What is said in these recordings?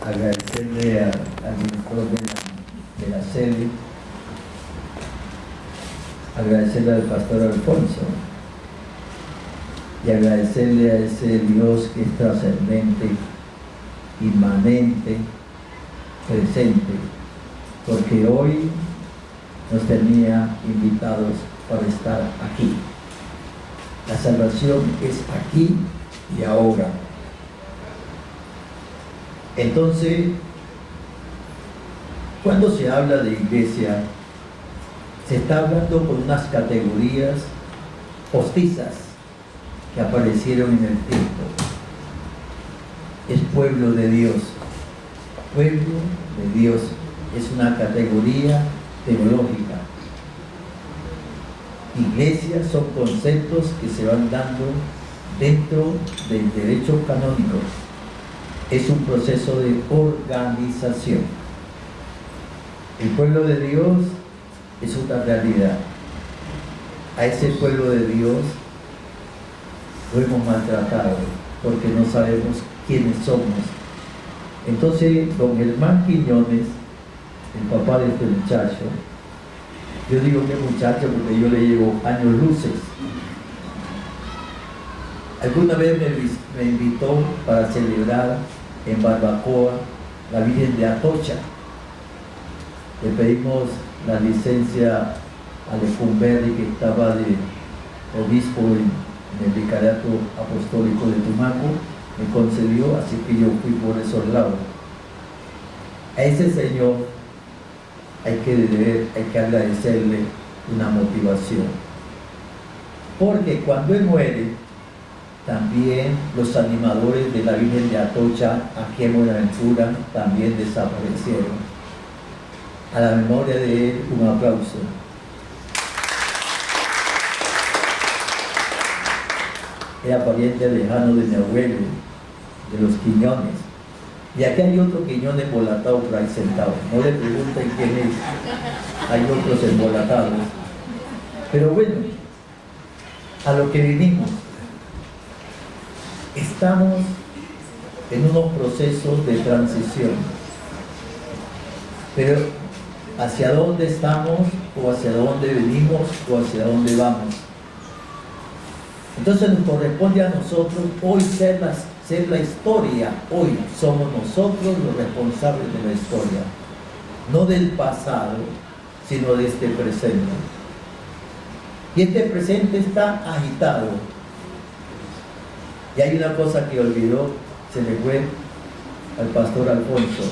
Agradecerle al director de la sede, agradecerle al pastor Alfonso y agradecerle a ese Dios que es trascendente, inmanente, presente, porque hoy nos tenía invitados para estar aquí. La salvación es aquí y ahora. Entonces, cuando se habla de iglesia, se está hablando con unas categorías postizas que aparecieron en el tiempo. Es pueblo de Dios. Pueblo de Dios es una categoría teológica. Iglesias son conceptos que se van dando dentro del derecho canónico. Es un proceso de organización. El pueblo de Dios es una realidad. A ese pueblo de Dios lo hemos maltratado porque no sabemos quiénes somos. Entonces, don Germán Quiñones, el papá de este muchacho, yo digo que muchacho porque yo le llevo años luces. Alguna vez me invitó para celebrar en Barbacoa la Virgen de Atocha. Le pedimos la licencia a Lecumberri, que estaba de obispo en el vicariato apostólico de Tumaco, me concedió, así que yo fui por esos lados. A ese señor hay que agradecerle una motivación, porque cuando él muere, también los animadores de la Virgen de Atocha aquí en Buenaventura también desaparecieron. A la memoria de él, un aplauso. Era pariente lejano de mi abuelo, de los Quiñones. Y aquí hay otro Quiñón embolatado por ahí sentado. No le pregunten quién es. Hay otros embolatados. Pero bueno, a lo que vinimos. Estamos en unos procesos de transición, pero ¿hacia dónde estamos o hacia dónde venimos o hacia dónde vamos? Entonces nos corresponde a nosotros hoy ser la historia. Hoy somos nosotros los responsables de la historia, no del pasado, sino de este presente. Y este presente está agitado. Y hay una cosa que olvidó, se le fue al pastor Alfonso.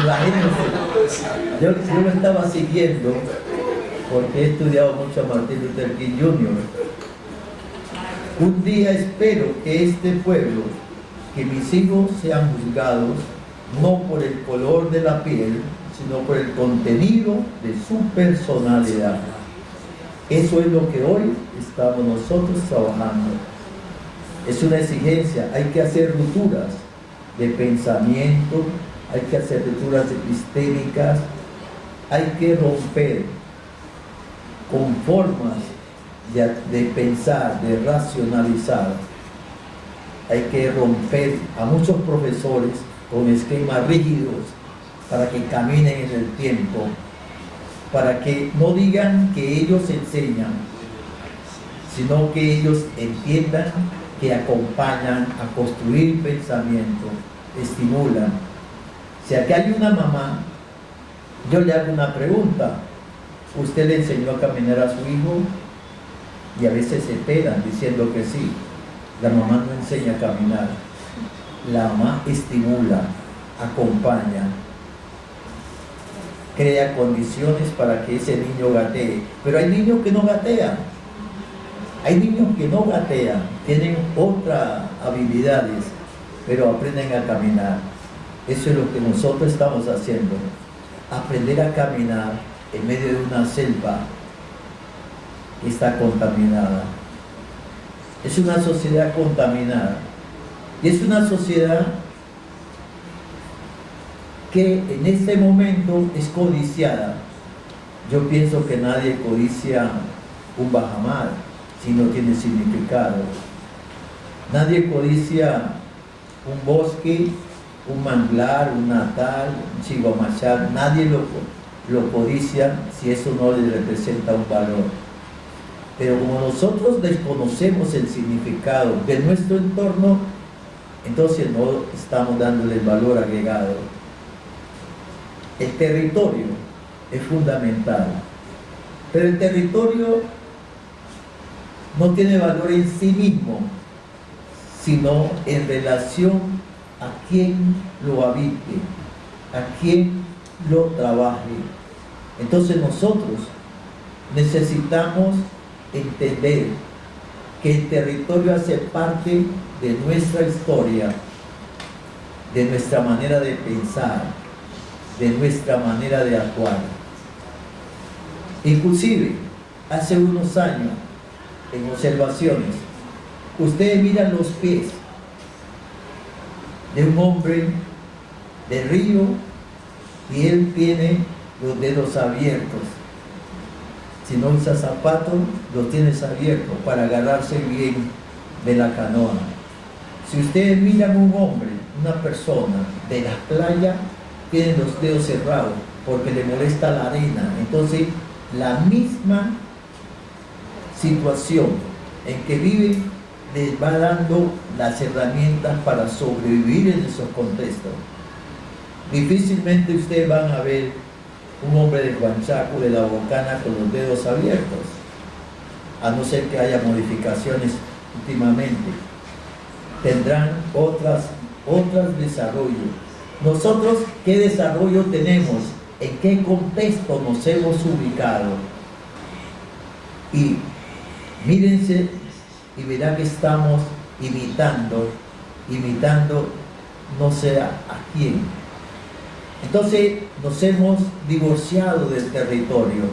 Imagínense, yo lo estaba siguiendo porque he estudiado mucho a Martin Luther King Jr. Un día espero que este pueblo, que mis hijos sean juzgados no por el color de la piel, sino por el contenido de su personalidad. Eso es lo que hoy estamos nosotros trabajando. Es una exigencia, hay que hacer rupturas de pensamiento, hay que hacer rupturas epistémicas, hay que romper con formas de pensar, de racionalizar. Hay que romper a muchos profesores con esquemas rígidos para que caminen en el tiempo, para que no digan que ellos enseñan, sino que ellos entiendan que acompañan a construir pensamiento, estimulan. Si aquí hay una mamá, yo le hago una pregunta. ¿Usted le enseñó a caminar a su hijo? Y a veces se pegan diciendo que sí. La mamá no enseña a caminar. La mamá estimula, acompaña, crea condiciones para que ese niño gatee. Pero hay niños que no gatean. Hay niños que no gatean, tienen otras habilidades, pero aprenden a caminar. Eso es lo que nosotros estamos haciendo. Aprender a caminar en medio de una selva que está contaminada. Es una sociedad contaminada. Y es una sociedad que en este momento es codiciada. Yo pienso que nadie codicia un bajamar si no tiene significado. Nadie codicia un bosque, un manglar, un natal, un chihuamachar. Nadie lo codicia si eso no le representa un valor. Pero como nosotros desconocemos el significado de nuestro entorno, entonces no estamos dándole el valor agregado. El territorio es fundamental, pero el territorio no tiene valor en sí mismo, sino en relación a quien lo habite, a quien lo trabaje. Entonces nosotros necesitamos entender que el territorio hace parte de nuestra historia, de nuestra manera de pensar, de nuestra manera de actuar. Inclusive, hace unos años, en observaciones, ustedes miran los pies de un hombre de Río y él tiene los dedos abiertos. Si no usa zapatos, los tienes abiertos para agarrarse bien de la canoa. Si ustedes miran un hombre, una persona de la playa, tiene los dedos cerrados porque le molesta la arena. Entonces, la misma situación en que viven les va dando las herramientas para sobrevivir en esos contextos. Difícilmente ustedes van a ver un hombre de Huanchaco, de la Bocana, con los dedos abiertos, a no ser que haya modificaciones últimamente. Tendrán otros desarrollos. Nosotros, ¿qué desarrollo tenemos? ¿En qué contexto nos hemos ubicado? Y mírense y verán que estamos imitando no sé a quién. Entonces nos hemos divorciado del territorio,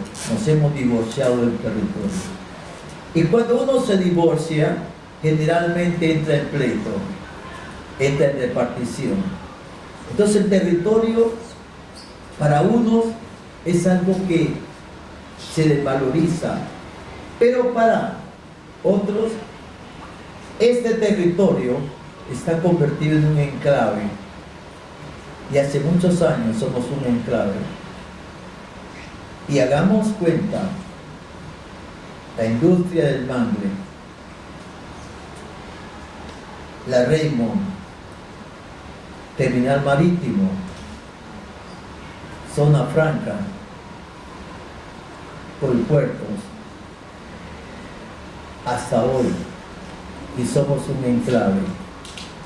Y cuando uno se divorcia, generalmente entra en pleito, entra en repartición. Entonces el territorio para unos es algo que se desvaloriza, pero para otros este territorio está convertido en un enclave. Y hace muchos años somos un enclave. Y hagamos cuenta, la industria del mangle, la Raymond, terminal marítimo, zona franca, Colpuertos, hasta hoy, y somos un enclave.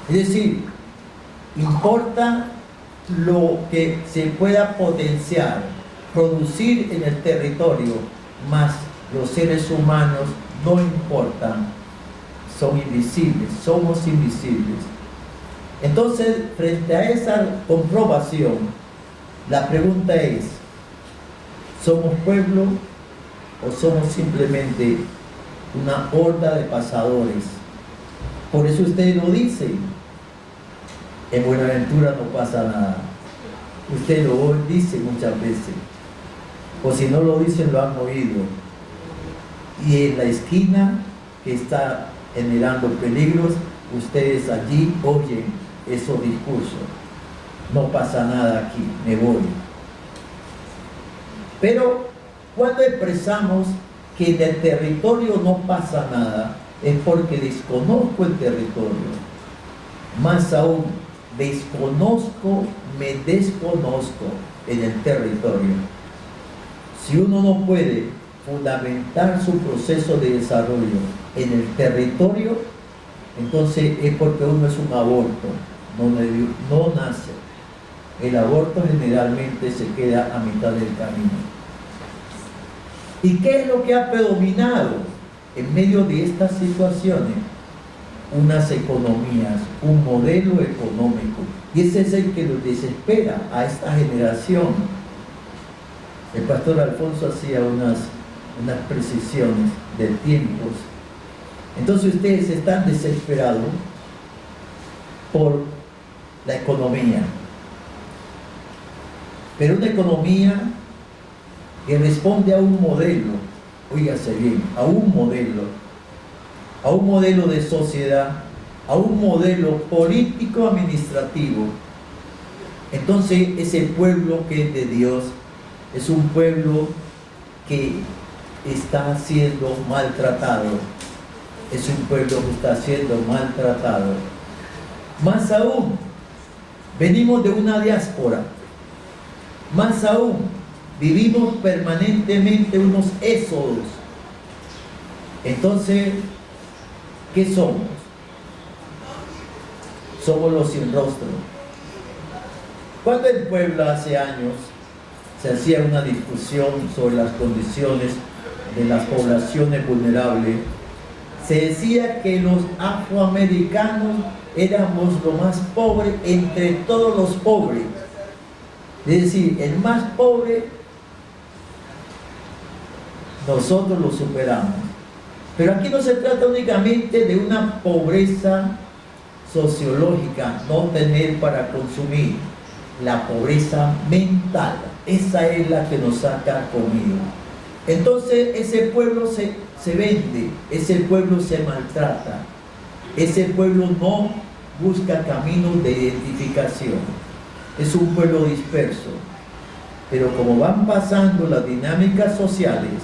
Es decir, importa lo que se pueda potenciar, producir en el territorio, más los seres humanos no importan, son invisibles, somos invisibles. Entonces, frente a esa comprobación, la pregunta es, ¿somos pueblo o somos simplemente una horda de pasadores? Por eso ustedes lo dicen. En Buenaventura no pasa nada. Usted lo dice muchas veces. O si no lo dicen, lo han oído. Y en la esquina que está generando peligros, ustedes allí oyen esos discursos. No pasa nada aquí, me voy. Pero cuando expresamos que en el territorio no pasa nada, es porque desconozco el territorio. Más aún, me desconozco en el territorio. Si uno no puede fundamentar su proceso de desarrollo en el territorio, entonces es porque uno es un aborto, no nace. El aborto generalmente se queda a mitad del camino. ¿Y qué es lo que ha predominado en medio de estas situaciones? Unas economías, un modelo económico. Y ese es el que nos desespera a esta generación. El pastor Alfonso hacía unas precisiones de tiempos. Entonces ustedes están desesperados por la economía. Pero una economía que responde a un modelo, óigase bien, a un modelo de sociedad a un modelo político-administrativo. Entonces ese pueblo que es de Dios es un pueblo que está siendo maltratado. Es un pueblo que está siendo maltratado. Más aún, venimos de una diáspora. Más aún, vivimos permanentemente unos éxodos. Entonces, ¿qué somos? Somos los sin rostro. Cuando en Puebla hace años se hacía una discusión sobre las condiciones de las poblaciones vulnerables, se decía que los afroamericanos éramos lo más pobre entre todos los pobres. Es decir, el más pobre, nosotros lo superamos. Pero aquí no se trata únicamente de una pobreza sociológica, no tener para consumir. La pobreza mental, esa es la que nos saca conmigo. Entonces ese pueblo se vende, ese pueblo se maltrata, ese pueblo no busca caminos de identificación, es un pueblo disperso. Pero como van pasando las dinámicas sociales,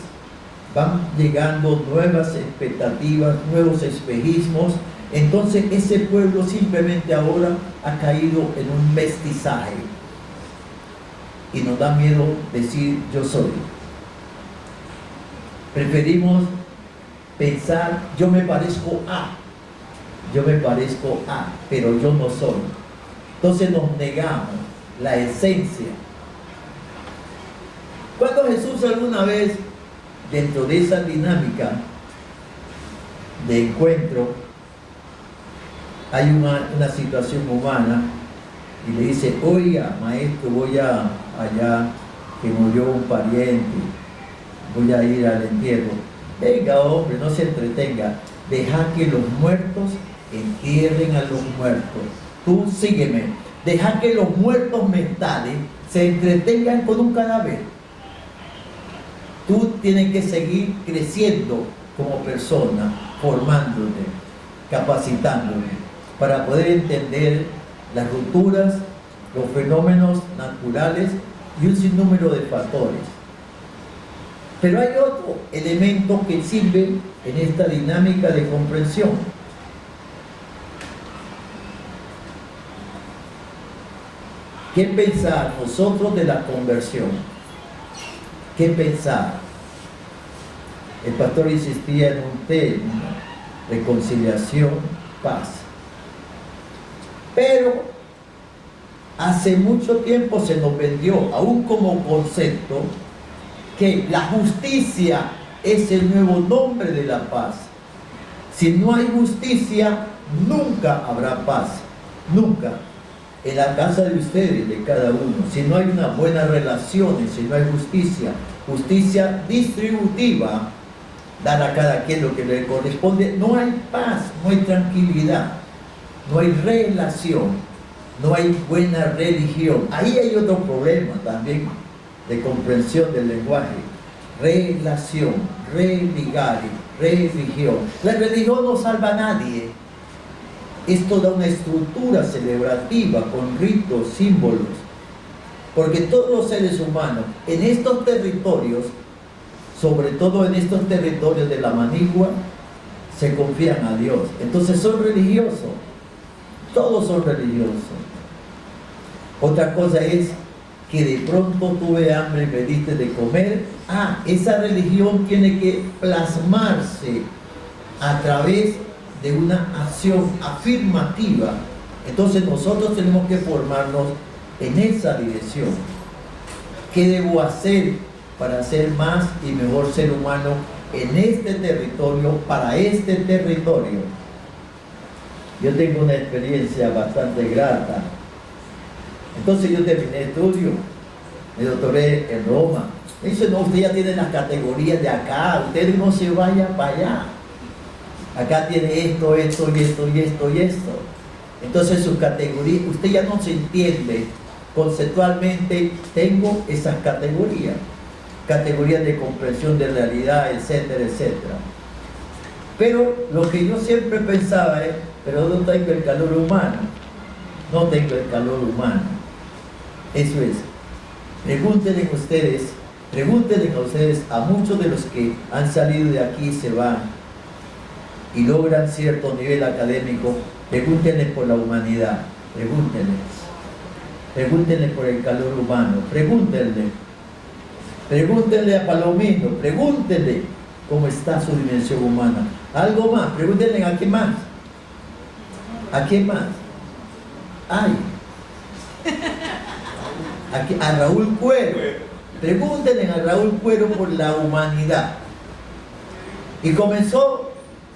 van llegando nuevas expectativas, nuevos espejismos, entonces ese pueblo simplemente ahora ha caído en un mestizaje y nos da miedo decir yo soy. Preferimos pensar yo me parezco a, pero yo no soy. Entonces nos negamos la esencia. Cuando Jesús alguna vez, dentro de esa dinámica de encuentro, hay una situación humana y le dice, oiga, maestro, voy allá, que murió un pariente, voy a ir al entierro. Venga, hombre, no se entretenga, deja que los muertos entierren a los muertos. Tú sígueme, deja que los muertos mentales se entretengan con un cadáver. Tú tienes que seguir creciendo como persona, formándote, capacitándote, para poder entender las rupturas, los fenómenos naturales y un sinnúmero de factores. Pero hay otro elemento que sirve en esta dinámica de comprensión. ¿Qué pensar nosotros de la conversión? ¿Qué pensar? El pastor insistía en un término: reconciliación, paz. Pero hace mucho tiempo se nos vendió, aún como concepto, que la justicia es el nuevo nombre de la paz. Si no hay justicia, nunca habrá paz. Nunca. En la casa de ustedes, de cada uno, si no hay unas buenas relaciones, si no hay justicia, justicia distributiva, dar a cada quien lo que le corresponde, no hay paz, no hay tranquilidad, no hay relación, no hay buena religión. Ahí hay otro problema también de comprensión del lenguaje: relación, religare, religión. La religión no salva a nadie. Es toda una estructura celebrativa con ritos, símbolos, porque todos los seres humanos en estos territorios, sobre todo en estos territorios de la manigua, se confían a Dios. Entonces son religiosos, todos son religiosos. Otra cosa es que de pronto tuve hambre y me diste de comer. Esa religión tiene que plasmarse a través de una acción afirmativa. Entonces nosotros tenemos que formarnos en esa dirección. ¿Qué debo hacer para ser más y mejor ser humano en este territorio, para este territorio? Yo tengo una experiencia bastante grata. Entonces yo terminé estudio, me doctoré en Roma. Me dice, no, usted ya tiene las categorías de acá, usted no se vaya para allá. Acá tiene esto, esto y esto y esto y esto. Entonces su categoría, usted ya no se entiende conceptualmente. Tengo esas categorías, categorías de comprensión de realidad, etcétera, etcétera. Pero lo que yo siempre pensaba es, pero no tengo el calor humano. No tengo el calor humano. Eso es. Pregúntenle a ustedes, a muchos de los que han salido de aquí y se van y logran cierto nivel académico, pregúntenle por la humanidad, pregúntenle por el calor humano, pregúntenle a Palomino, pregúntenle cómo está su dimensión humana. Algo más, pregúntenle a quién más. ¿A quién más? Ay, a Raúl Cuero. Pregúntenle a Raúl Cuero por la humanidad. Y comenzó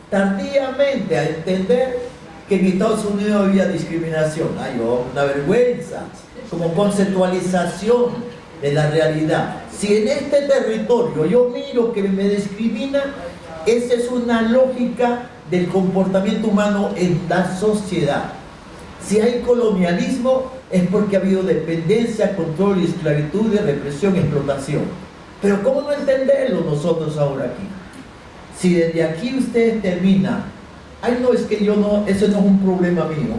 tardíamente a entender que en Estados Unidos había discriminación. Ay, oh, una vergüenza, como conceptualización de la realidad. Si en este territorio yo miro que me discrimina, esa es una lógica del comportamiento humano en la sociedad. Si hay colonialismo, es porque ha habido dependencia, control, esclavitud, represión, explotación. Pero ¿cómo no entenderlo nosotros ahora aquí? Si desde aquí usted termina, ay no, es que yo no, eso no es un problema mío,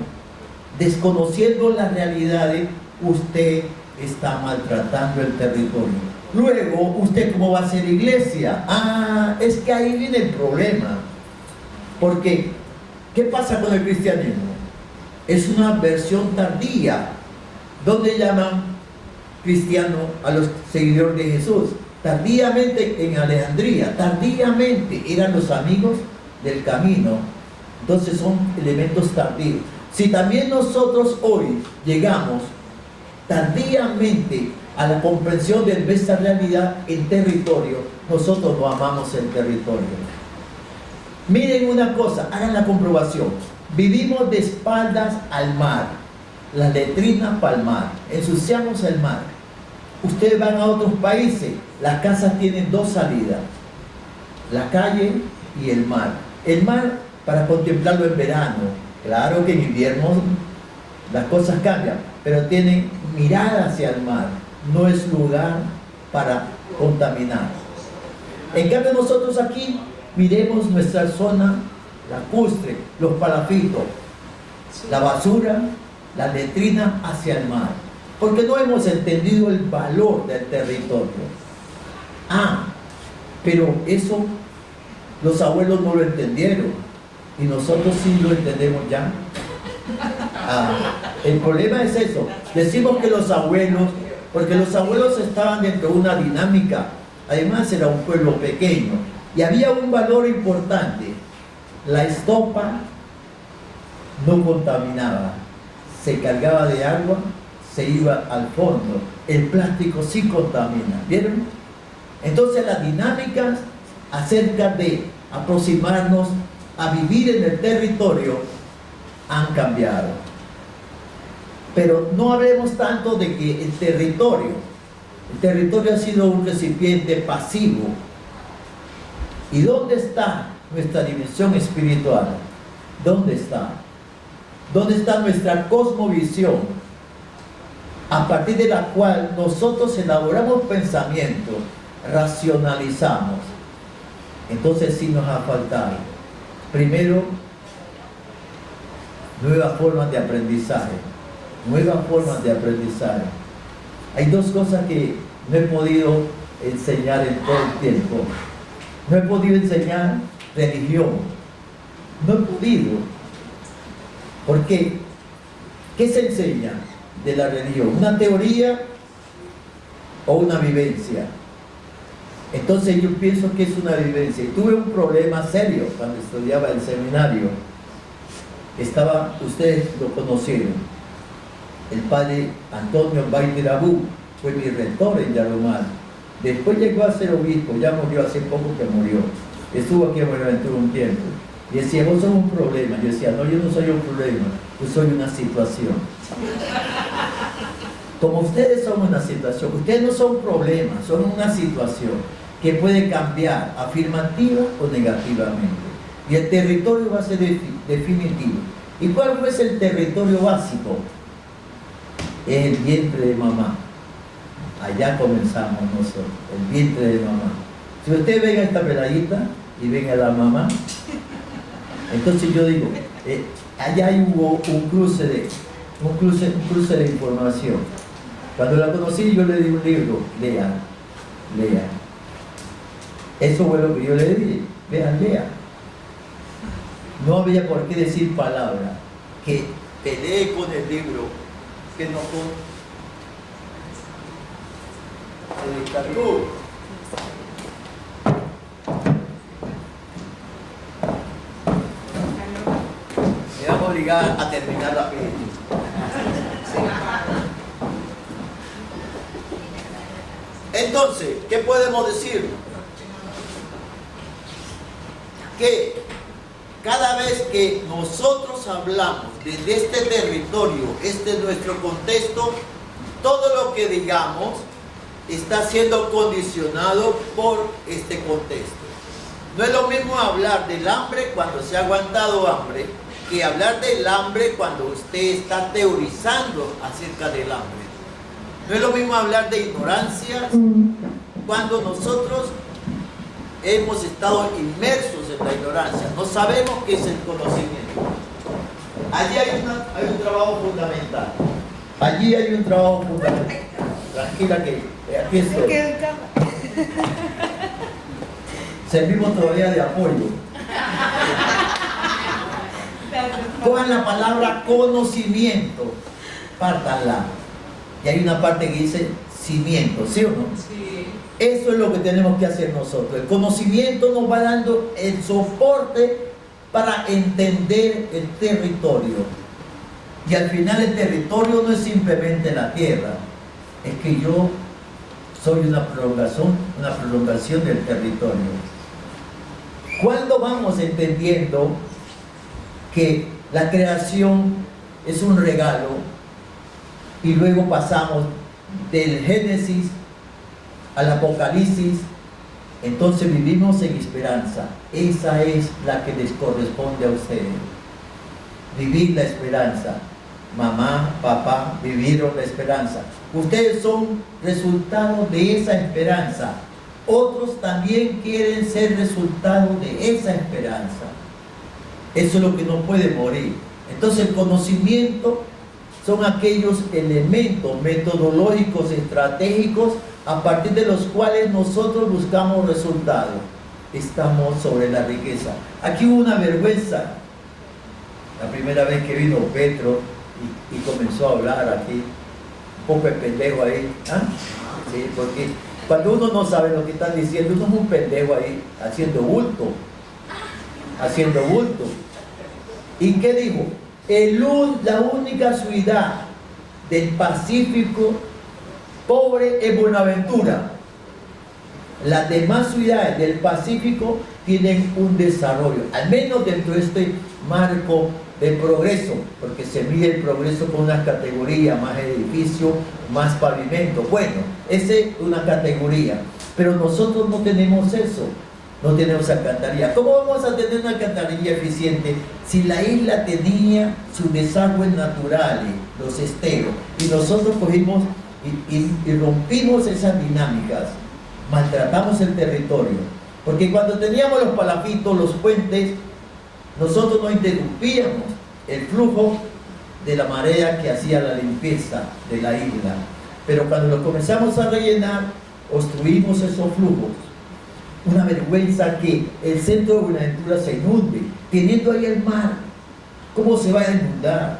desconociendo las realidades, usted está maltratando el territorio. Luego, ¿usted cómo va a ser iglesia? Ah, es que ahí viene el problema. Porque, ¿qué pasa con el cristianismo? Es una versión tardía. ¿Dónde llaman cristiano a los seguidores de Jesús? Tardíamente en Alejandría, tardíamente eran los amigos del camino. Entonces son elementos tardíos. Si también nosotros hoy llegamos tardíamente a la comprensión de nuestra realidad en territorio, nosotros no amamos el territorio. Miren una cosa, hagan la comprobación. Vivimos de espaldas al mar, la letrina para el mar, ensuciamos el mar. Ustedes van a otros países, las casas tienen dos salidas, la calle y el mar. El mar para contemplarlo en verano, claro que en invierno las cosas cambian, pero tienen mirada hacia el mar, no es lugar para contaminar. En cambio nosotros aquí miremos nuestra zona lacustre, los palafitos, la basura, la letrina hacia el mar, porque no hemos entendido el valor del territorio. Ah, pero eso los abuelos no lo entendieron y nosotros sí lo entendemos ya. El problema es eso, decimos que los abuelos, porque los abuelos estaban dentro de una dinámica, además era un pueblo pequeño y había un valor importante. La estopa no contaminaba, se cargaba de agua, se iba al fondo. El plástico sí contamina, ¿vieron? Entonces las dinámicas acerca de aproximarnos a vivir en el territorio han cambiado. Pero no hablemos tanto de que el territorio ha sido un recipiente pasivo. ¿Y dónde está nuestra dimensión espiritual? ¿Dónde está? ¿Dónde está nuestra cosmovisión? A partir de la cual nosotros elaboramos pensamientos, racionalizamos. Entonces sí nos ha faltado. Primero, nuevas formas de aprendizaje. Hay dos cosas que no he podido enseñar en todo el tiempo. No he podido enseñar religión. No he podido. ¿Por qué? ¿Qué se enseña de la religión? ¿Una teoría o una vivencia? Entonces yo pienso que es una vivencia. Y tuve un problema serio cuando estudiaba el seminario. Ustedes lo conocieron. El padre Antonio Baiderabú fue mi rector en Yaromar. Después llegó a ser obispo, ya murió hace poco que murió. Estuvo aquí en Buenaventura un tiempo. Y decía, vos sos un problema. Yo decía, no, yo no soy un problema, yo soy una situación. Como ustedes son una situación, ustedes no son problemas, son una situación que puede cambiar afirmativa o negativamente. Y el territorio va a ser definitivo. ¿Y cuál fue el territorio básico? Es el vientre de mamá. Allá comenzamos nosotros, el vientre de mamá. Si usted ven a esta peladita y ven a la mamá, entonces yo digo, allá hubo un cruce de información. Cuando la conocí, yo le di un libro, lean. Eso fue lo que yo le di, vean, lean. No había por qué decir palabra, que peleé con el libro, que no se descargó. Me van a obligar a terminar la película. Entonces, ¿qué podemos decir? Que cada vez que nosotros hablamos desde este territorio, este es nuestro contexto, todo lo que digamos está siendo condicionado por este contexto. No es lo mismo hablar del hambre cuando se ha aguantado hambre que hablar del hambre cuando usted está teorizando acerca del hambre. No es lo mismo hablar de ignorancia cuando nosotros hemos estado inmersos en la ignorancia. No sabemos qué es el conocimiento. Allí hay un trabajo fundamental. Allí hay un trabajo fundamental. Tranquila que aquí estoy. Servimos todavía de apoyo. Cojan la palabra conocimiento, pártanla. Y hay una parte que dice cimiento, ¿sí o no? Sí. Eso es lo que tenemos que hacer nosotros. El conocimiento nos va dando el soporte para entender el territorio. Y al final el territorio no es simplemente la tierra, es que yo soy una prolongación del territorio. ¿Cuándo vamos entendiendo que la creación es un regalo? Y luego pasamos del Génesis al Apocalipsis, entonces vivimos en esperanza. Esa es la que les corresponde a ustedes. Vivir la esperanza. Mamá, papá vivieron la esperanza. Ustedes son resultado de esa esperanza. Otros también quieren ser resultado de esa esperanza. Eso es lo que no puede morir. Entonces el conocimiento son aquellos elementos metodológicos, estratégicos, a partir de los cuales nosotros buscamos resultados. Estamos sobre la riqueza. Aquí hubo una vergüenza. La primera vez que vino Petro y comenzó a hablar aquí, un poco de pendejo ahí. ¿Ah? Sí, porque cuando uno no sabe lo que están diciendo, uno es un pendejo ahí, haciendo bulto. Haciendo bulto. ¿Y qué dijo? La única ciudad del Pacífico pobre es Buenaventura. Las demás ciudades del Pacífico tienen un desarrollo, al menos dentro de este marco de progreso, porque se mide el progreso con una categoría, más edificio, más pavimento. Bueno, esa es una categoría, pero nosotros no tenemos eso. No tenemos alcantarilla. ¿Cómo vamos a tener una alcantarilla eficiente si la isla tenía sus desagües naturales, los esteros, y nosotros cogimos y rompimos esas dinámicas, maltratamos el territorio? Porque cuando teníamos los palafitos, los puentes, nosotros no interrumpíamos el flujo de la marea que hacía la limpieza de la isla. Pero cuando lo comenzamos a rellenar, obstruimos esos flujos. Una vergüenza que el centro de Buenaventura se inunde, teniendo ahí el mar. ¿Cómo se va a inundar?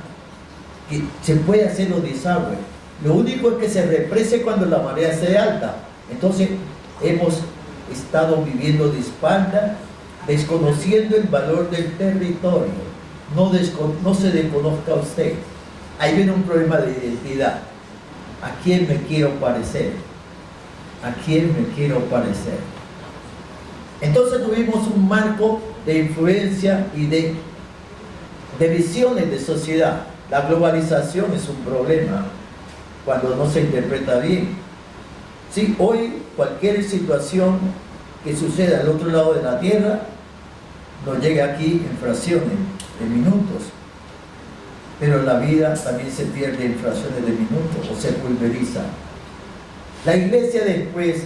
Que se puede hacer los desagües. Lo único es que se represe cuando la marea esté alta. Entonces hemos estado viviendo de espalda, desconociendo el valor del territorio. No se desconozca usted. Ahí viene un problema de identidad. ¿A quién me quiero parecer? ¿A quién me quiero parecer? Entonces tuvimos un marco de influencia y de visiones de sociedad. La globalización es un problema cuando no se interpreta bien. Sí, hoy cualquier situación que suceda al otro lado de la tierra nos llega aquí en fracciones de minutos, pero la vida también se pierde en fracciones de minutos o se pulveriza. La iglesia después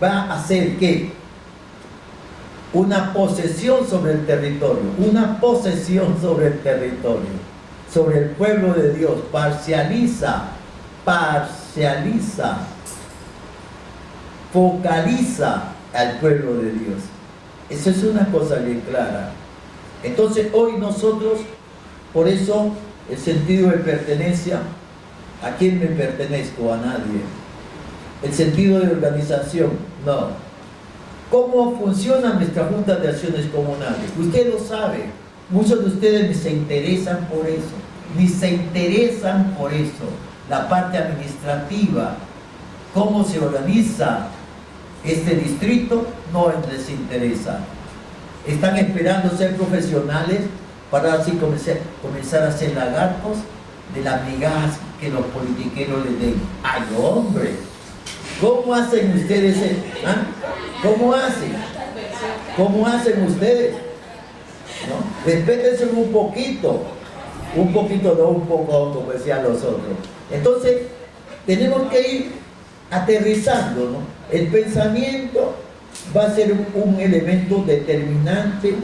va a hacer ¿qué? una posesión sobre el territorio, una posesión sobre el territorio, sobre el pueblo de Dios. Parcializa, focaliza al pueblo de Dios. Eso es una cosa bien clara. Entonces hoy nosotros, por eso el sentido de pertenencia, ¿a quién me pertenezco? A nadie. El sentido de organización, no. ¿Cómo funcionan nuestras juntas de acciones comunales? Usted lo sabe. Muchos de ustedes ni se interesan por eso. Ni se interesan por eso. La parte administrativa, cómo se organiza este distrito, no les interesa. Están esperando ser profesionales para así comenzar a hacer lagartos de las migajas que los politiqueros les den. ¡Ay, hombre! ¿Cómo hacen ustedes? ¿Cómo hacen? ¿Cómo hacen ustedes? ¿No? Respétense un poquito, no un poco, como decían los otros. Entonces, tenemos que ir aterrizando, ¿no? El pensamiento va a ser un elemento determinante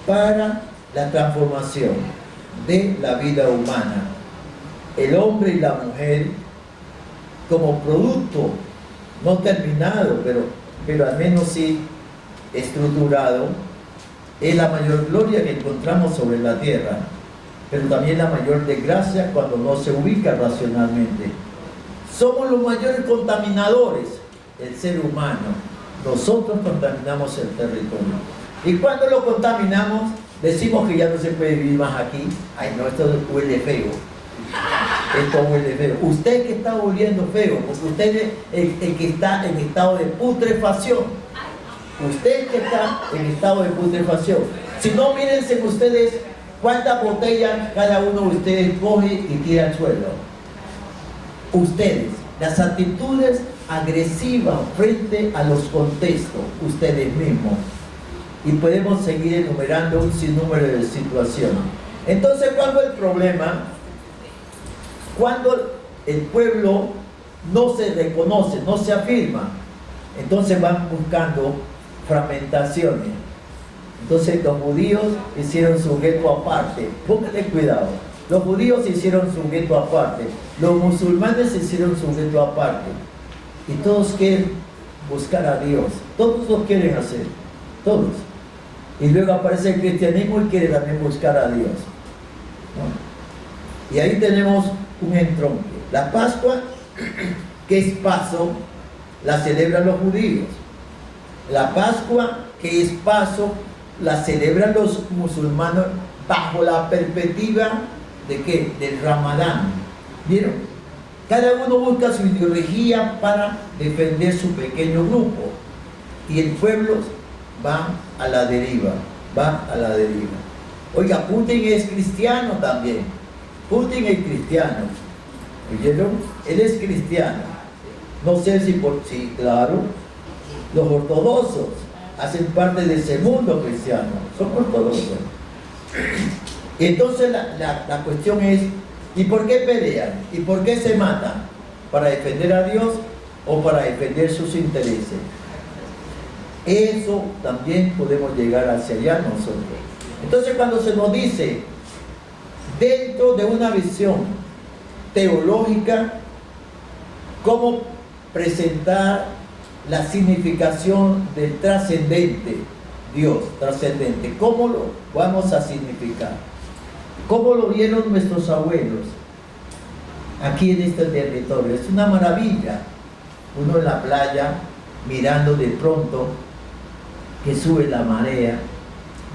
para la transformación de la vida humana. El hombre y la mujer, como producto no terminado, pero al menos sí estructurado, es la mayor gloria que encontramos sobre la tierra, pero también la mayor desgracia cuando no se ubica racionalmente. Somos los mayores contaminadores, el ser humano. Nosotros contaminamos el territorio. Y cuando lo contaminamos, decimos que ya no se puede vivir más aquí. Ay, no, esto huele feo. Esto huele feo. Usted que está oliendo feo, porque usted es el que está en estado de putrefacción. Usted que está en estado de putrefacción. Si no, mírense ustedes cuántas botellas cada uno de ustedes coge y tira al suelo. Ustedes, las actitudes agresivas frente a los contextos, ustedes mismos. Y podemos seguir enumerando un sinnúmero de situaciones. Entonces, ¿cuál fue el problema? Cuando el pueblo no se reconoce, no se afirma, entonces van buscando fragmentaciones. Entonces los judíos hicieron su gueto aparte. Pónganle cuidado. Los judíos hicieron su gueto aparte. Los musulmanes hicieron su gueto aparte. Y todos quieren buscar a Dios. Todos lo quieren hacer. Todos. Y luego aparece el cristianismo y quiere también buscar a Dios, ¿no? Y ahí tenemos un entronque. La Pascua, que es Paso, la celebran los judíos. La Pascua, que es Paso, la celebran los musulmanes bajo la perspectiva de ¿qué? Del Ramadán. ¿Vieron? Cada uno busca su ideología para defender su pequeño grupo. Y el pueblo va a la deriva. Oiga, Putin es cristiano también. Putin es cristiano. ¿Oyeron? Él es cristiano. No sé si sí, claro. Los ortodoxos hacen parte de ese mundo cristiano. Son ortodoxos. Entonces la cuestión es, ¿y por qué pelean? ¿Y por qué se matan? ¿Para defender a Dios o para defender sus intereses? Eso también podemos llegar hacia allá nosotros. Entonces cuando se nos dice, dentro de una visión teológica, cómo presentar la significación del trascendente, Dios trascendente, ¿cómo lo vamos a significar? ¿Cómo lo vieron nuestros abuelos aquí en este territorio? Es una maravilla. Uno en la playa mirando de pronto que sube la marea,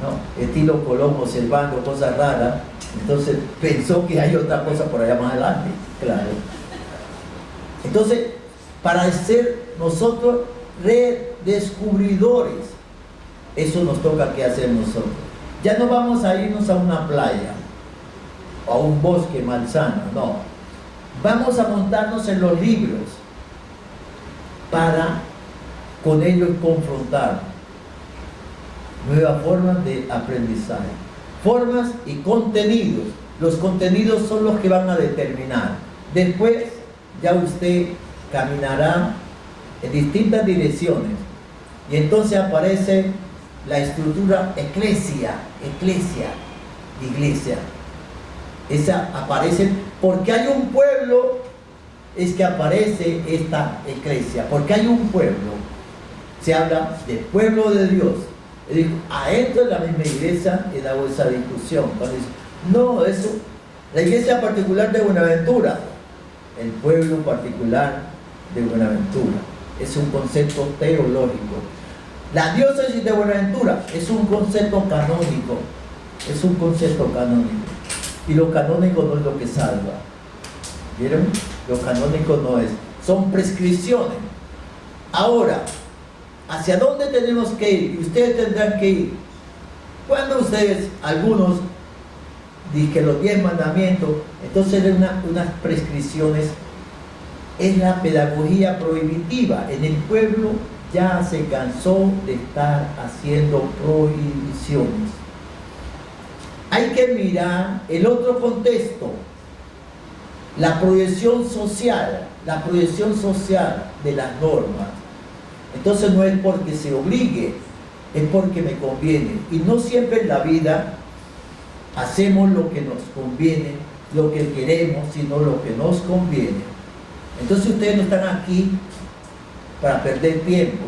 ¿no? Estilo Colón observando cosas raras. Entonces pensó que hay otra cosa por allá más adelante, claro. Entonces, para ser nosotros redescubridores, eso nos toca que hacer nosotros. Ya no vamos a irnos a una playa o a un bosque malsano, no. Vamos a montarnos en los libros para con ellos confrontar nuevas formas de aprendizaje, formas y contenidos. Los contenidos son los que van a determinar. Después ya usted caminará en distintas direcciones y entonces aparece la estructura iglesia. Esa aparece, porque hay un pueblo, es que aparece esta iglesia, porque hay un pueblo. Se habla del pueblo de Dios. Adentro de la misma iglesia he dado esa discusión. Entonces, no, eso, la iglesia particular de Buenaventura, el pueblo particular de Buenaventura, es un concepto teológico. La diócesis de Buenaventura es un concepto canónico, y lo canónico no es lo que salva. ¿Vieron? Lo canónico no es, son prescripciones. Ahora, ¿hacia dónde tenemos que ir? Y ustedes tendrán que ir. Cuando ustedes, algunos, dicen los 10 mandamientos, entonces es unas prescripciones, es la pedagogía prohibitiva. En el pueblo ya se cansó de estar haciendo prohibiciones. Hay que mirar el otro contexto, la proyección social de las normas. Entonces no es porque se obligue, es porque me conviene. Y no siempre en la vida hacemos lo que nos conviene, lo que queremos, sino lo que nos conviene. Entonces ustedes no están aquí para perder tiempo,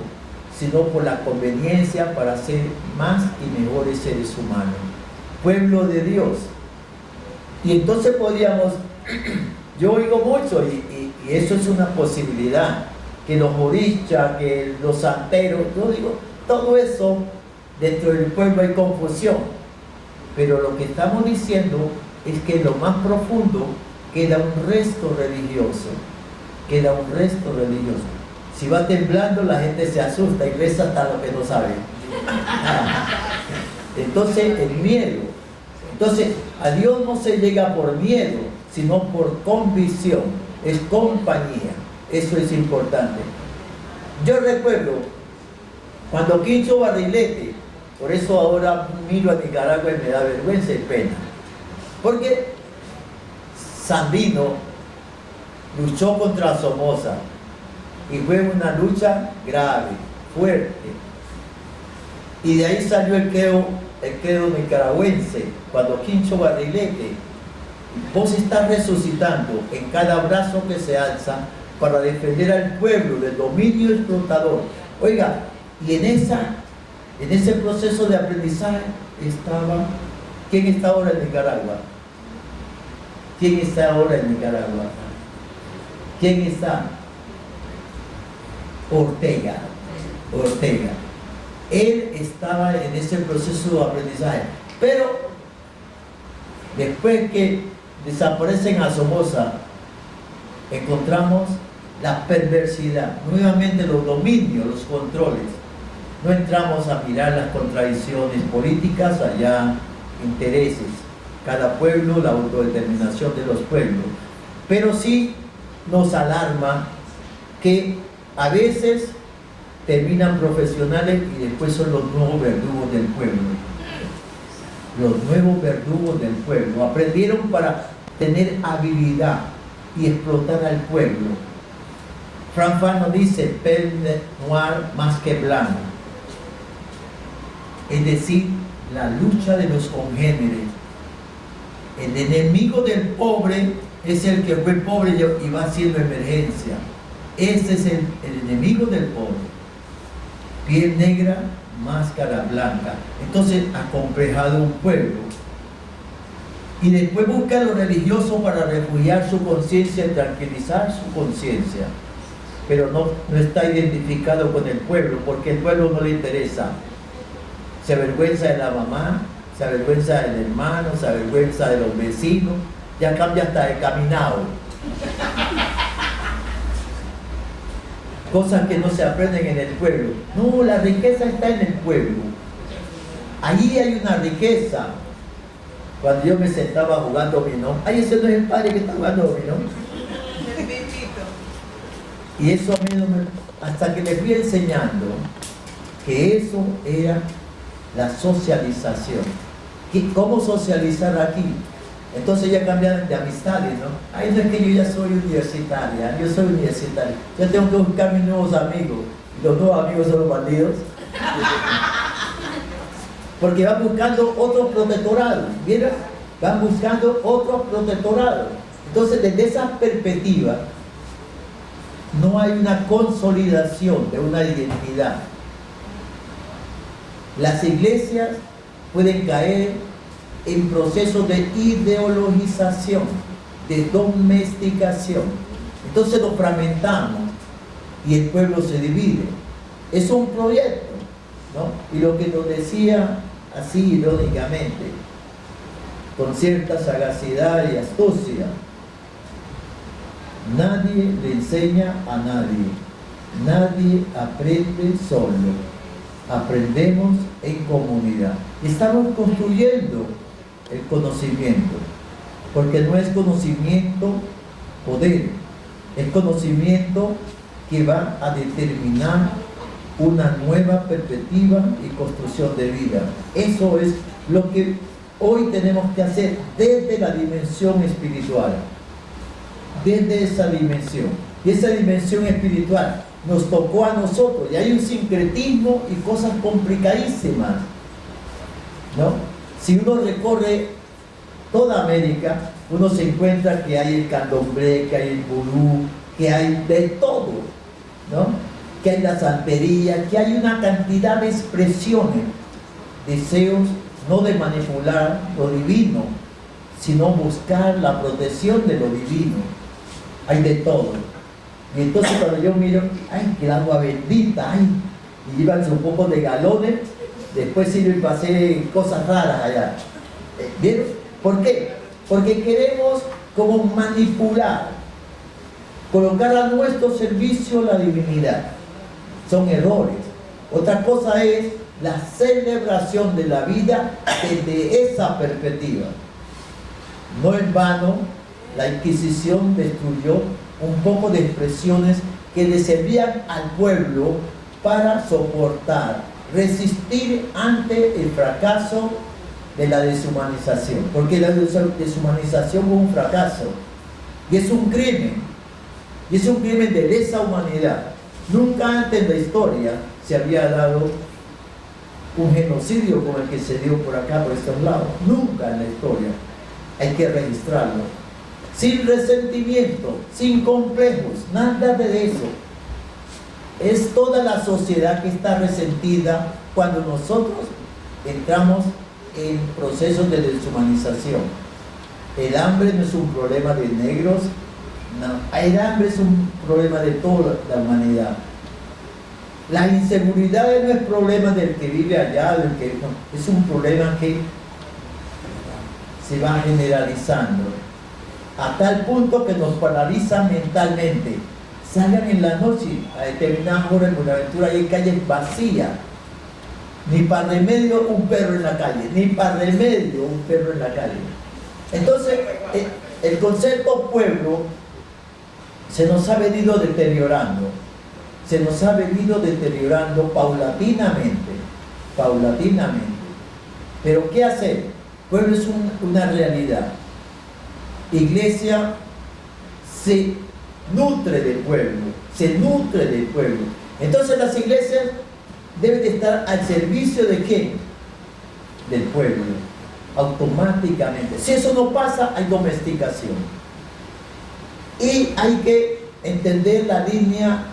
sino por la conveniencia para ser más y mejores seres humanos, pueblo de Dios. Y entonces podríamos, yo oigo mucho, y eso es una posibilidad, que los orichas, que los santeros, yo digo, todo eso, dentro del pueblo hay confusión, pero lo que estamos diciendo es que en lo más profundo queda un resto religioso, Si va temblando, la gente se asusta y reza hasta lo que no sabe. Entonces, el miedo. Entonces, a Dios no se llega por miedo, sino por convicción, es compañía. Eso es importante. Yo recuerdo cuando Quincho Barrilete, por eso ahora miro a Nicaragua y me da vergüenza y pena, porque Sandino luchó contra Somoza y fue una lucha grave, fuerte, y de ahí salió el credo nicaragüense. Cuando Quincho Barrilete, vos estás resucitando en cada brazo que se alza para defender al pueblo del dominio explotador. Oiga, y en ese proceso de aprendizaje estaba, ¿quién está ahora en Nicaragua? ¿Quién está ahora en Nicaragua? ¿Quién está? Ortega. Él estaba en ese proceso de aprendizaje, pero después que desaparecen a Somoza, encontramos la perversidad, nuevamente los dominios, los controles. No entramos a mirar las contradicciones políticas, allá intereses, cada pueblo, la autodeterminación de los pueblos, pero sí nos alarma que a veces terminan profesionales y después son los nuevos verdugos del pueblo. Los nuevos verdugos del pueblo aprendieron para tener habilidad y explotar al pueblo. Frank Fanon dice pelle noir más que blanco, es decir, la lucha de los congéneres. El enemigo del pobre es el que fue pobre y va haciendo emergencia. Ese es el enemigo del pobre. Piel negra, máscara blanca. Entonces ha complejado un pueblo. Y después busca lo religioso para refugiar su conciencia y tranquilizar su conciencia. Pero no está identificado con el pueblo, porque el pueblo no le interesa. Se avergüenza de la mamá, se avergüenza del hermano, se avergüenza de los vecinos, ya cambia hasta de caminado. Cosas que no se aprenden en el pueblo. No, la riqueza está en el pueblo. Allí hay una riqueza. Cuando yo me sentaba jugando dominó, ay, ese no es el padre que está jugando dominó. Y eso a mí no me... Hasta que le fui enseñando que eso era la socialización. ¿Cómo socializar aquí? Entonces ya cambian de amistades, ¿no? Ay, no es que yo ya soy universitaria, yo soy universitaria. Ya tengo que buscar mis nuevos amigos. Y los nuevos amigos son los bandidos. porque van buscando otros protectorados, ¿vieron? Van buscando otros protectorados. Entonces, desde esa perspectiva, no hay una consolidación de una identidad. Las iglesias pueden caer en procesos de ideologización, de domesticación. Entonces nos fragmentamos y el pueblo se divide. Es un proyecto, ¿no? Y lo que nos decía así irónicamente, con cierta sagacidad y astucia, nadie le enseña a nadie, nadie aprende solo, aprendemos en comunidad. Estamos construyendo el conocimiento, porque no es conocimiento poder, es conocimiento que va a determinar una nueva perspectiva y construcción de vida. Eso es lo que hoy tenemos que hacer desde la dimensión espiritual, desde esa dimensión. Y esa dimensión espiritual nos tocó a nosotros, y hay un sincretismo y cosas complicadísimas, ¿no? Si uno recorre toda América, uno se encuentra que hay el candomblé, que hay el vudú, que hay de todo, ¿no? Que hay la santería, que hay una cantidad de expresiones, deseos no de manipular lo divino, sino buscar la protección de lo divino. Hay de todo. Y entonces cuando yo miro, ay, que el agua bendita, ay, y llevan un poco de galones, después sirven para hacer cosas raras allá. ¿Vieron? ¿Por qué? Porque queremos como manipular, colocar a nuestro servicio la divinidad. Son errores. Otra cosa es la celebración de la vida desde esa perspectiva. No en vano, la Inquisición destruyó un poco de expresiones que le servían al pueblo para soportar, resistir ante el fracaso de la deshumanización, porque la deshumanización fue un fracaso y es un crimen de lesa humanidad. Nunca antes en la historia se había dado un genocidio como el que se dio por acá, por estos lados. Nunca en la historia. Hay que registrarlo. Sin resentimiento, sin complejos, nada de eso. Es toda la sociedad que está resentida cuando nosotros entramos en procesos de deshumanización. El hambre no es un problema de negros, no. El hambre es un problema de toda la humanidad. La inseguridad no es problema del que vive allá, del que no, es un problema que se va generalizando a tal punto que nos paraliza mentalmente. Salgan en la noche a determinadas horas en Buenaventura y hay calles vacías. Ni para remedio un perro en la calle, ni para remedio un perro en la calle. Entonces, el concepto pueblo se nos ha venido deteriorando. Se nos ha venido deteriorando paulatinamente. Pero ¿qué hacer? Pueblo es una realidad. Iglesia se nutre del pueblo, Entonces las iglesias deben de estar al servicio ¿de quién? Del pueblo, automáticamente. Si eso no pasa, hay domesticación. Y hay que entender la línea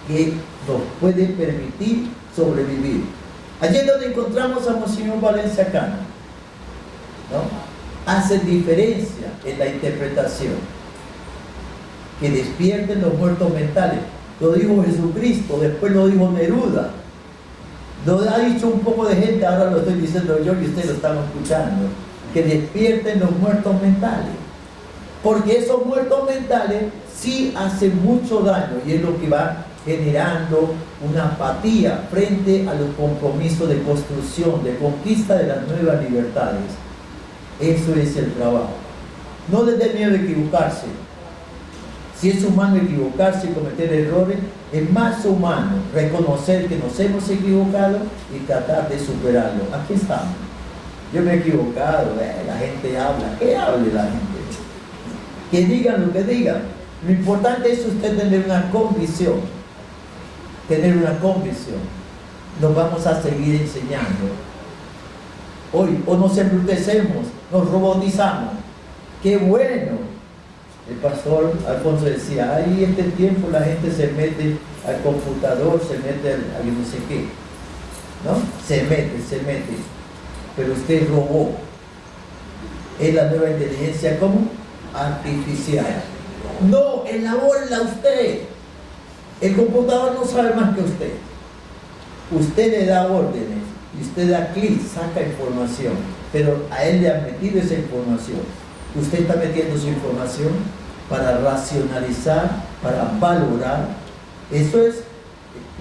que nos puede permitir sobrevivir. Allí es donde encontramos a Monseñor Valencia Cano, ¿no? Hace diferencia en la interpretación. Que despierten los muertos mentales. Lo dijo Jesucristo, después lo dijo Neruda. Lo ha dicho un poco de gente, ahora lo estoy diciendo yo y ustedes lo están escuchando. Que despierten los muertos mentales. Porque esos muertos mentales sí hacen mucho daño y es lo que va generando una apatía frente a los compromisos de construcción, de conquista de las nuevas libertades. Eso es el trabajo. No les dé miedo de equivocarse. Si es humano equivocarse y cometer errores, es más humano reconocer que nos hemos equivocado y tratar de superarlo. Aquí estamos. Yo me he equivocado, la gente habla. ¿Qué hable la gente? Que digan lo que digan. Lo importante es usted tener una convicción. Nos vamos a seguir enseñando. hoy, o nos embrutecemos, nos robotizamos. ¡Qué bueno! El pastor Alfonso decía, ahí en este tiempo la gente se mete al computador, se mete a yo no sé qué, ¿no? Se mete. Pero usted robó. Es la nueva inteligencia, ¿cómo? Artificial. No, elabórela usted. El computador no sabe más que usted. Usted le da órdenes y usted da clic, saca información, pero a él le han metido esa información. Usted está metiendo su información para racionalizar, para valorar. Eso es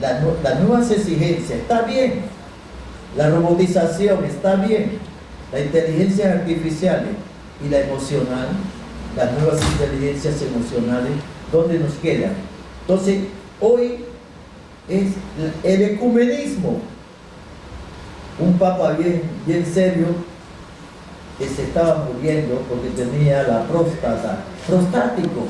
las nuevas exigencias. Está bien. La robotización está bien. La inteligencia artificial y la emocional, las nuevas inteligencias emocionales, ¿dónde nos quedan? Entonces, hoy es el ecumenismo. Un papa bien serio que se estaba muriendo porque tenía la próstata, prostático.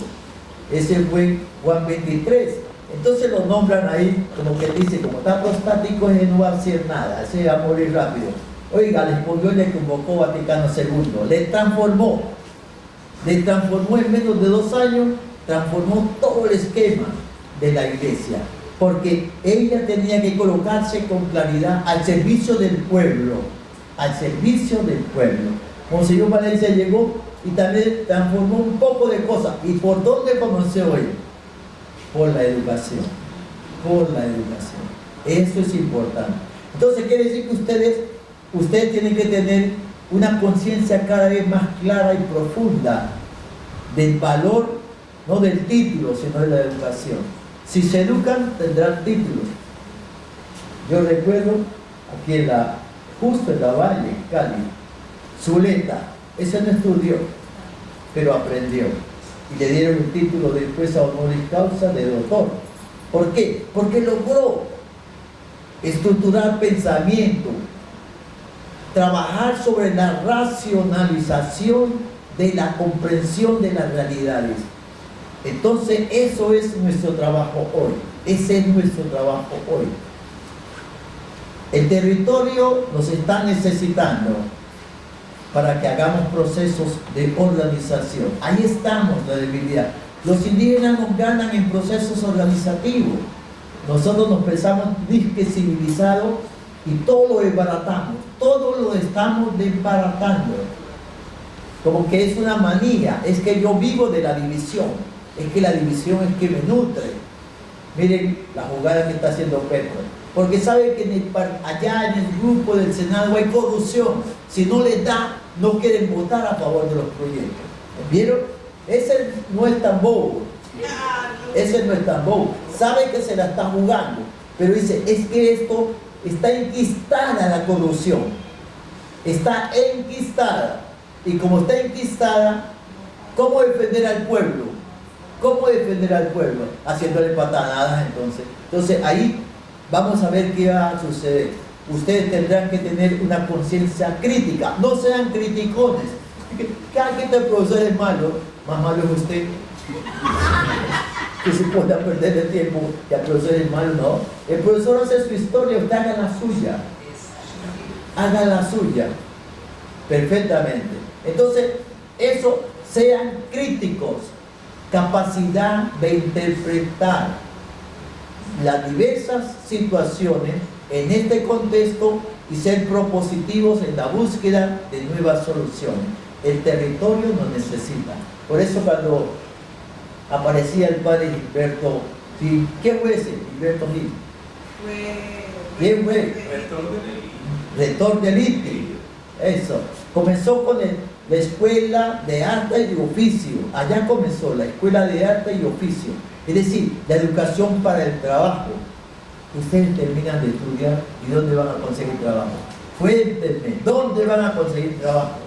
Ese fue Juan 23. Entonces lo nombran ahí como que dice, como está prostático, ese no va a hacer nada, ese va a morir rápido. Oiga, le escondió y le convocó Vaticano II, le transformó en menos de 2 años, transformó todo el esquema de la iglesia, porque ella tenía que colocarse con claridad al servicio del pueblo, Monseñor Valencia llegó y también transformó un poco de cosas. ¿Y por dónde conoció hoy? Por la educación. Eso es importante. Entonces quiere decir que ustedes tienen que tener una conciencia cada vez más clara y profunda del valor, no del título, sino de la educación. Si se educan, tendrán títulos. Yo recuerdo aquí justo en la Valle, Cali, Zuleta, ese no estudió, pero aprendió. Y le dieron el título después a honoris causa de doctor. ¿Por qué? Porque logró estructurar pensamiento, trabajar sobre la racionalización de la comprensión de las realidades. Entonces, eso es nuestro trabajo hoy. El territorio nos está necesitando para que hagamos procesos de organización. Ahí estamos, la debilidad. Los indígenas nos ganan en procesos organizativos. Nosotros nos pensamos disque civilizados y todo lo desbaratamos. Todo lo estamos desbaratando. Como que es una manía. Es que yo vivo de la división. Es que la división es que me nutre. Miren la jugada que está haciendo Petro. Porque sabe que allá en el grupo del Senado hay corrupción. Si no les da, no quieren votar a favor de los proyectos. ¿Vieron? Ese no es tan bobo. Sabe que se la está jugando. Pero dice, es que esto está enquistada la corrupción. Está enquistada. Y como está enquistada, ¿cómo defender al pueblo? Haciéndole patanadas entonces. Entonces ahí vamos a ver qué va a suceder. Ustedes tendrán que tener una conciencia crítica. No sean criticones. Cada que este profesor es malo, más malo es usted. Que se pueda perder el tiempo que el profesor es malo, no. El profesor hace su historia, usted haga la suya. Haga la suya. Perfectamente. Entonces, eso, sean críticos. Capacidad de interpretar las diversas situaciones en este contexto y ser propositivos en la búsqueda de nuevas soluciones. El territorio nos necesita. Por eso cuando aparecía el padre Gilberto Gil, ¿qué fue ese? Gilberto Gil. ¿Quién fue? Rector del ITI. Eso. Comenzó con la Escuela de Arte y Oficio. Allá comenzó la Escuela de Arte y Oficio. Es decir, la educación para el trabajo. Ustedes terminan de estudiar y ¿dónde van a conseguir trabajo? Cuéntenme, ¿dónde van a conseguir trabajo?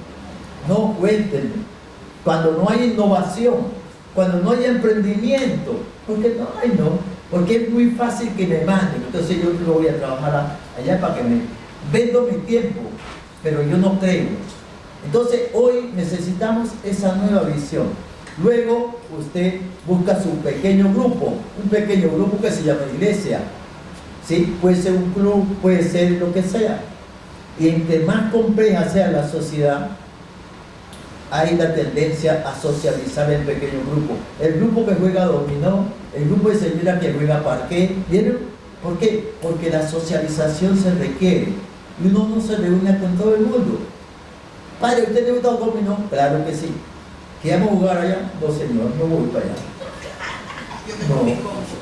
No, cuéntenme. Cuando no hay innovación, cuando no hay emprendimiento, porque no hay, no, porque es muy fácil que me manden. Entonces yo lo voy a trabajar allá para que me vendo mi tiempo, pero yo no creo. Entonces hoy necesitamos esa nueva visión. Luego usted busca su pequeño grupo, un pequeño grupo que se llama iglesia. ¿Sí? Puede ser un club, puede ser lo que sea. Y entre más compleja sea la sociedad, hay la tendencia a socializar en pequeños grupos. El grupo que juega dominó, el grupo de señora que juega parqué, ¿vieron? ¿Por qué? Porque la socialización se requiere. Y uno no se reúne con todo el mundo. Padre, ¿usted le gusta el dominó? Claro que sí. ¿Queremos jugar allá? No, señor, no voy para allá.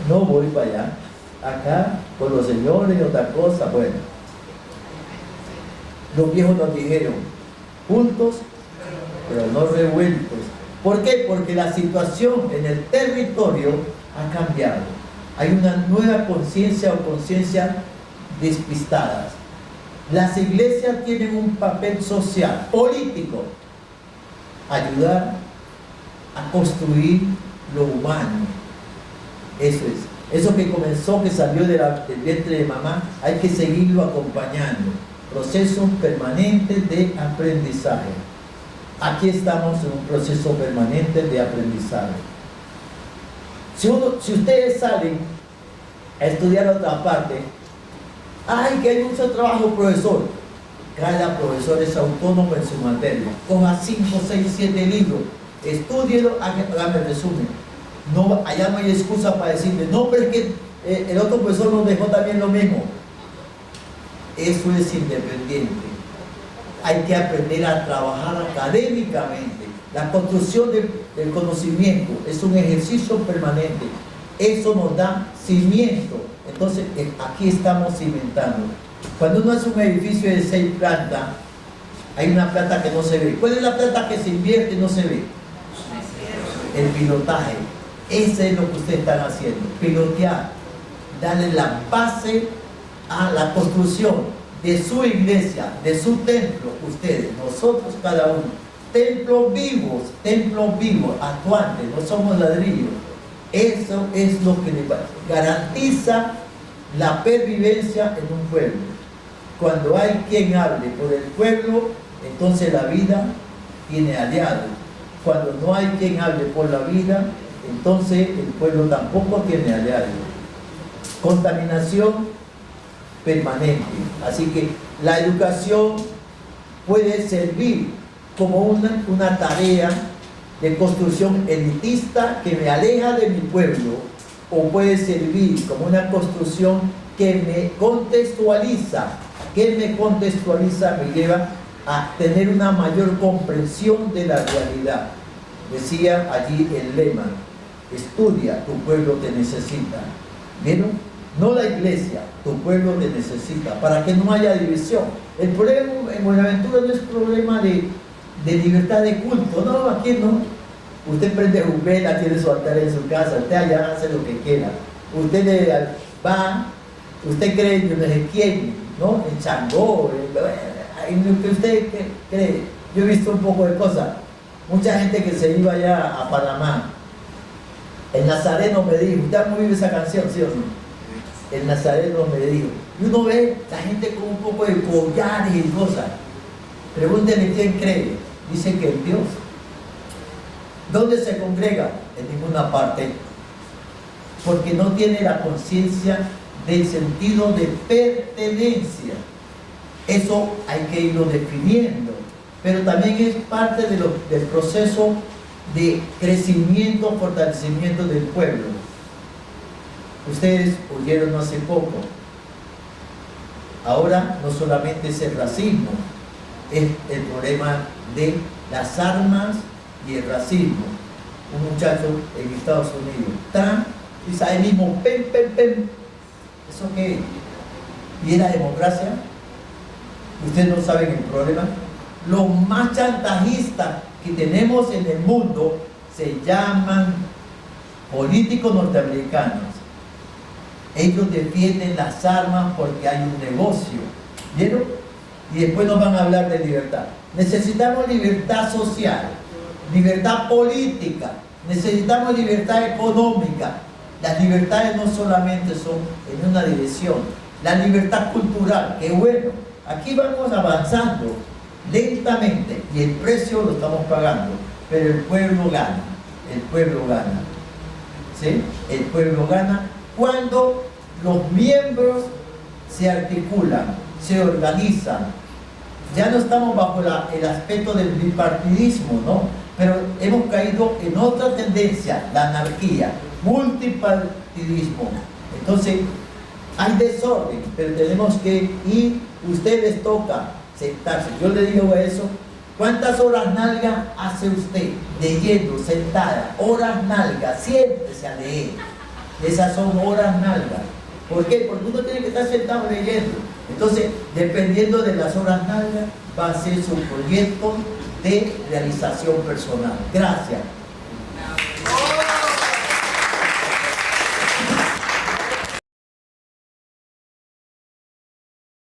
No voy para allá. Acá, con los señores, otra cosa. Bueno, los viejos nos dijeron, juntos, pero no revueltos. ¿Por qué? Porque la situación en el territorio ha cambiado. Hay una nueva conciencia o conciencia despistadas. Las iglesias tienen un papel social, político, ayudar a construir lo humano. Eso es. Eso que comenzó, que salió del vientre de mamá, hay que seguirlo acompañando. Procesos permanentes de aprendizaje. Aquí estamos en un proceso permanente de aprendizaje. Si ustedes salen a estudiar a otra parte, ¡ay, que hay mucho trabajo, profesor! Cada profesor es autónomo en su materia. Coja 5, 6, 7 libros, estúdielo, hágame resumen. No, allá no hay excusa para decirle, no, pero es que el otro profesor nos dejó también lo mismo. Eso es independiente. Hay que aprender a trabajar académicamente. La construcción del conocimiento es un ejercicio permanente. Eso nos da cimiento. Entonces, aquí estamos cimentando. Cuando uno hace un edificio de 6 plantas, hay una planta que no se ve. ¿Cuál es la planta que se invierte y no se ve? El pilotaje. Ese es lo que ustedes están haciendo. Pilotear. Darle la base a la construcción de su iglesia, de su templo, ustedes, nosotros cada uno, templos vivos, actuantes, no somos ladrillos. Eso es lo que le garantiza la pervivencia en un pueblo. Cuando hay quien hable por el pueblo, entonces la vida tiene aliados. Cuando no hay quien hable por la vida, entonces el pueblo tampoco tiene aliados. Contaminación permanente. Así que la educación puede servir como una tarea de construcción elitista que me aleja de mi pueblo, o puede servir como una construcción que me contextualiza, me lleva a tener una mayor comprensión de la realidad. Decía allí el lema, estudia, tu pueblo te necesita. ¿Vieron? No la iglesia, tu pueblo te necesita, para que no haya división. El problema en Buenaventura no es problema de libertad de culto, no, aquí no. Usted prende vela, tiene su altar en su casa, usted allá hace lo que quiera. Usted va, usted cree en no sé quién, ¿no? En Changó, en lo que usted cree. Yo he visto un poco de cosas. Mucha gente que se iba allá a Panamá. El Nazareno me dijo, ¿usted ha oído esa canción, sí o no? El Nazareno me dijo, y uno ve la gente con un poco de collares y cosas. Pregúntenle quién cree. Dice que es Dios. ¿Dónde se congrega? En ninguna parte. Porque no tiene la conciencia del sentido de pertenencia. Eso hay que irlo definiendo. Pero también es parte del proceso de crecimiento, fortalecimiento del pueblo. Ustedes oyeron hace poco. Ahora no solamente es el racismo, es el problema de las armas y el racismo. Un muchacho en Estados Unidos, Trump, dice ahí mismo, pen. ¿Eso qué es? ¿Y es la democracia? Ustedes no saben el problema. Los más chantajistas que tenemos en el mundo se llaman políticos norteamericanos. Ellos defienden las armas porque hay un negocio. ¿Vieron? Y después nos van a hablar de libertad. Necesitamos libertad social, libertad política, necesitamos libertad económica. Las libertades no solamente son en una dirección. La libertad cultural, que bueno, aquí vamos avanzando lentamente y el precio lo estamos pagando, pero el pueblo gana, ¿sí? El pueblo gana cuando los miembros se articulan, se organizan ya no estamos bajo el aspecto del bipartidismo, ¿no? Pero hemos caído en otra tendencia, la anarquía, multipartidismo. Entonces, hay desorden, pero tenemos que ir, ustedes toca sentarse. Yo le digo eso, ¿cuántas horas nalga hace usted leyendo, sentada? Horas nalga, siéntese a leer. Esas son horas nalga. ¿Por qué? Porque uno tiene que estar sentado leyendo. Entonces, dependiendo de las horas nalga, va a ser su proyecto de realización personal. Gracias.